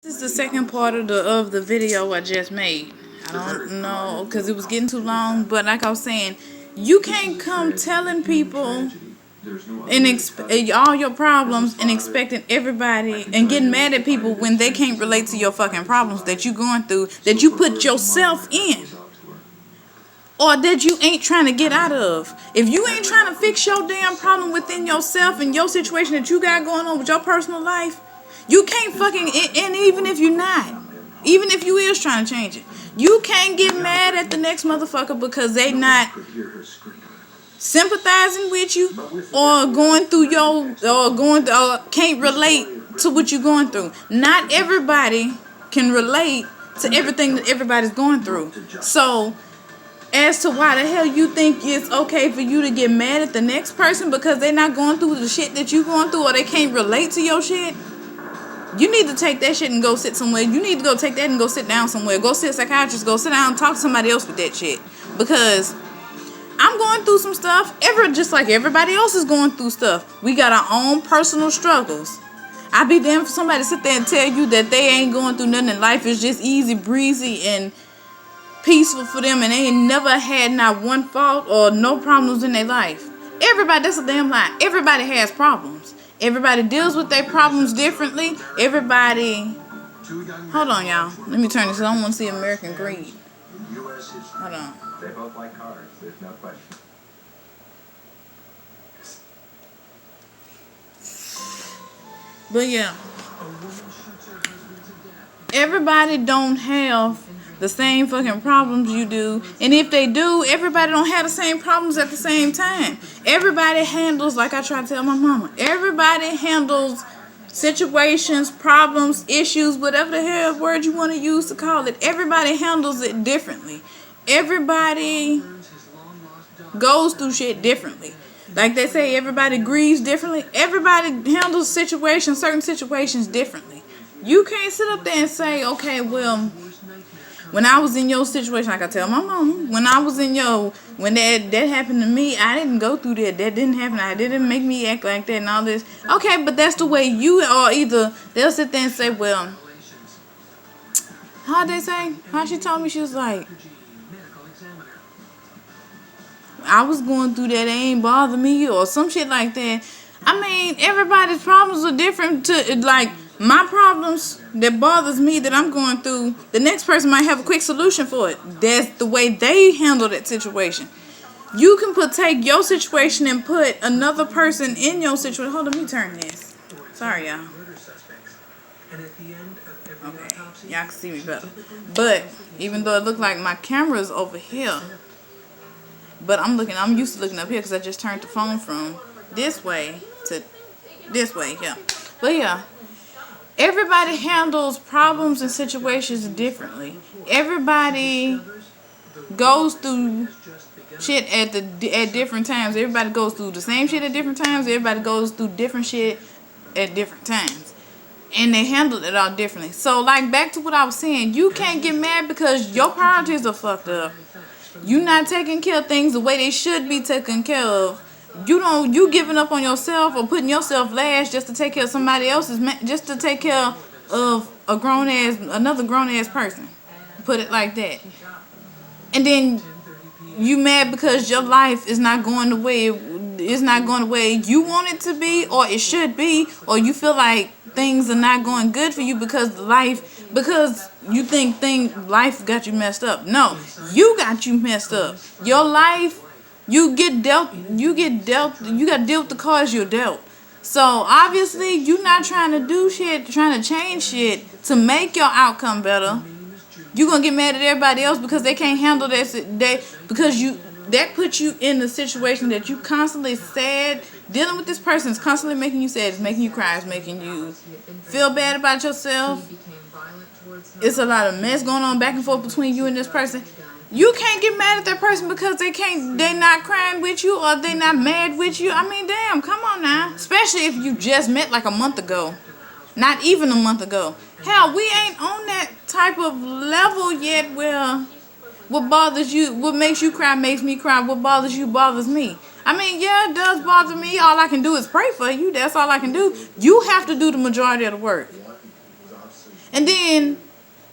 This is the second part of the video I just made. I don't know because it was getting too long, but like I was saying, you can't come telling people and all your problems and expecting everybody and getting mad at people when they can't relate to your fucking problems that you going through, that you put yourself in, or that you ain't trying to get out of. If you ain't trying to fix your damn problem within yourself and your situation that you got going on with your personal life, you can't fucking, and even if you're not, even if you is trying to change it, you can't get mad at the next motherfucker because they not sympathizing with you or going through can't relate to what you're going through. Not everybody can relate to everything that everybody's going through. So as to why the hell you think it's okay for you to get mad at the next person because they're not going through the shit that you going through or they can't relate to your shit, you need to take that shit and go sit somewhere. You need to go take that and go sit down somewhere. Go see a psychiatrist. Go sit down and talk to somebody else with that shit. Because I'm going through some stuff. Just like everybody else is going through stuff. We got our own personal struggles. I'd be damned for somebody to sit there and tell you that they ain't going through nothing. Life is just easy breezy and peaceful for them and they ain't never had not one fault or no problems in their life. Everybody, that's a damn lie. Everybody has problems. Everybody deals with their problems differently. Everybody, hold on y'all, let me turn this. I don't want to see American Greed. Hold on. They both like cars, there's no question. But yeah, everybody don't have the same fucking problems you do, and if they do, everybody don't have the same problems at the same time. Everybody handles, like I try to tell my mama, everybody handles situations, problems, issues, whatever the hell word you want to use to call it. Everybody handles it differently. Everybody goes through shit differently. Like they say, everybody grieves differently. Everybody handles certain situations differently. You can't sit up there and say, okay, well, when I was in your situation, like I tell my mom, when that happened to me, I didn't go through that. That didn't happen. I didn't make me act like that and all this. Okay, but that's the way you, or either they'll sit there and say, well, how'd they say? How she told me, she was like, I was going through that, it ain't bother me, or some shit like that. I mean, everybody's problems are different. Like, my problems that bothers me that I'm going through, the next person might have a quick solution for it. That's the way they handle that situation. You can take your situation and put another person in your situation. Hold on, let me turn this. Sorry, y'all. Okay, y'all can see me better. But even though it looked like my camera is over here, but I'm used to looking up here because I just turned the phone from this way to this way, yeah. But yeah, everybody handles problems and situations differently. Everybody goes through shit at different times. Everybody goes through the same shit at different times. Everybody goes through different shit at different times. And they handle it all differently. So, like, back to what I was saying, you can't get mad because your priorities are fucked up. You not taking care of things the way they should be taken care of. You giving up on yourself or putting yourself last just to take care of somebody else's, just to take care of another grown ass person. Put it like that. And then you mad because your life is not going the way you want it to be or it should be, or you feel like things are not going good for you because you think life got you messed up. No, you got you messed up. Your life, you got to deal with the cards you're dealt. So obviously you're not trying to do shit, trying to change shit to make your outcome better. You're going to get mad at everybody else because they can't handle that puts you in a situation that you constantly sad. Dealing with this person is constantly making you sad. It's making you cry. It's making you feel bad about yourself. It's a lot of mess going on back and forth between you and this person. You can't get mad at that person because they not crying with you or they not mad with you. I mean, damn, come on now. Especially if you just met like a month ago. Not even a month ago. Hell, we ain't on that type of level yet where what bothers you, what makes you cry makes me cry. What bothers you bothers me. I mean, yeah, it does bother me. All I can do is pray for you. That's all I can do. You have to do the majority of the work. And then,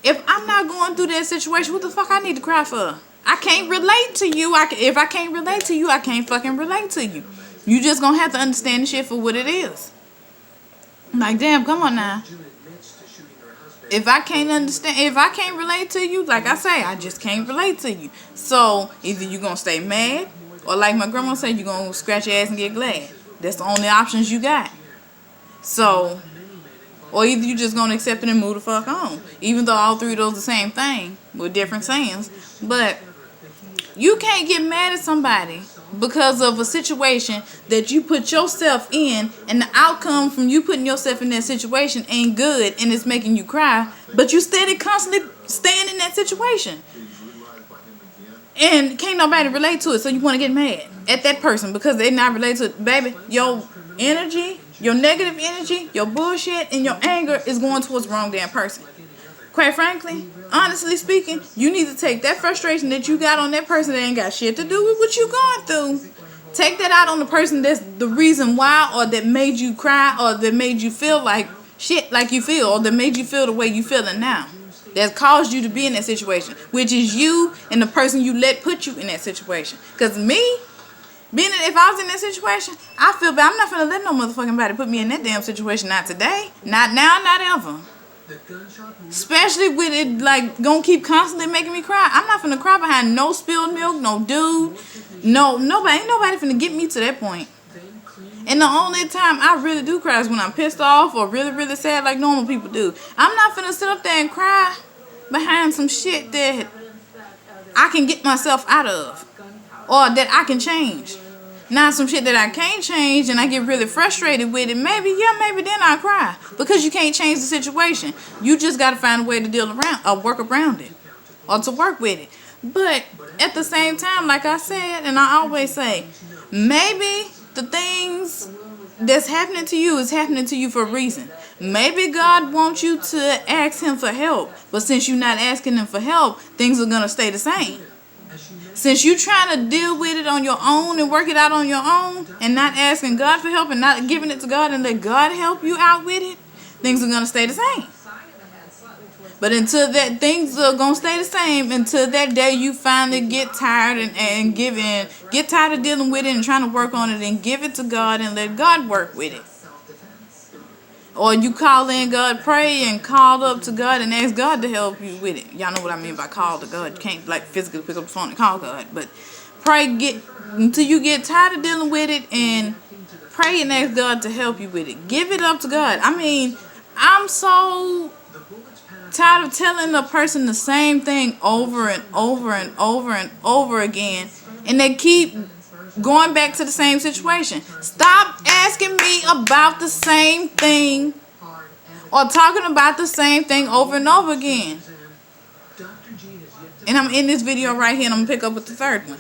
if I'm not going through that situation, what the fuck I need to cry for? I can't relate to you. If I can't relate to you, I can't fucking relate to you. You just gonna have to understand the shit for what it is. Like, damn, come on now. If I can't understand, if I can't relate to you, like I say, I just can't relate to you. So, either you gonna stay mad, or like my grandma said, you gonna scratch your ass and get glad. That's the only options you got. So, or either you just gonna accept it and move the fuck on. Even though all three of those the same thing, with different sayings. But, you can't get mad at somebody because of a situation that you put yourself in, and the outcome from you putting yourself in that situation ain't good and it's making you cry, but you steady constantly staying in that situation. And can't nobody relate to it, so you want to get mad at that person because they not related to it. Baby, your energy, your negative energy, your bullshit, and your anger is going towards the wrong damn person. Quite frankly, honestly speaking, you need to take that frustration that you got on that person that ain't got shit to do with what you going through. Take that out on the person that's the reason why, or that made you cry, or that made you feel like shit like you feel, or that made you feel the way you feeling now. That caused you to be in that situation, which is you and the person you let put you in that situation. Because me, if I was in that situation, I feel bad. I'm not finna let no motherfucking body put me in that damn situation. Not today. Not now. Not ever. Especially with it like gonna keep constantly making me cry. I'm not finna cry behind no spilled milk, no dude, nobody. Ain't nobody finna get me to that point. And the only time I really do cry is when I'm pissed off or really, really sad like normal people do. I'm not finna sit up there and cry behind some shit that I can get myself out of, or that I can change. Not some shit that I can't change and I get really frustrated with it. Maybe then I'll cry. Because you can't change the situation. You just got to find a way to deal around, or work around it. Or to work with it. But at the same time, like I said, and I always say, maybe the things that's happening to you is happening to you for a reason. Maybe God wants you to ask him for help. But since you're not asking him for help, things are going to stay the same. Since you're trying to deal with it on your own and work it out on your own and not asking God for help and not giving it to God and let God help you out with it, things are going to stay the same. But until that, things are going to stay the same until that day you finally get tired and get tired of dealing with it and trying to work on it and give it to God and let God work with it. Or you call in God, pray, and call up to God and ask God to help you with it. Y'all know what I mean by call to God. You can't like physically pick up the phone and call God. But pray until you get tired of dealing with it and pray and ask God to help you with it. Give it up to God. I mean, I'm so tired of telling a person the same thing over and over and over and over again. And they keep going back to the same situation. Stop asking me about the same thing or talking about the same thing over and over again. And I'm in this video right here and I'm going to pick up with the third one.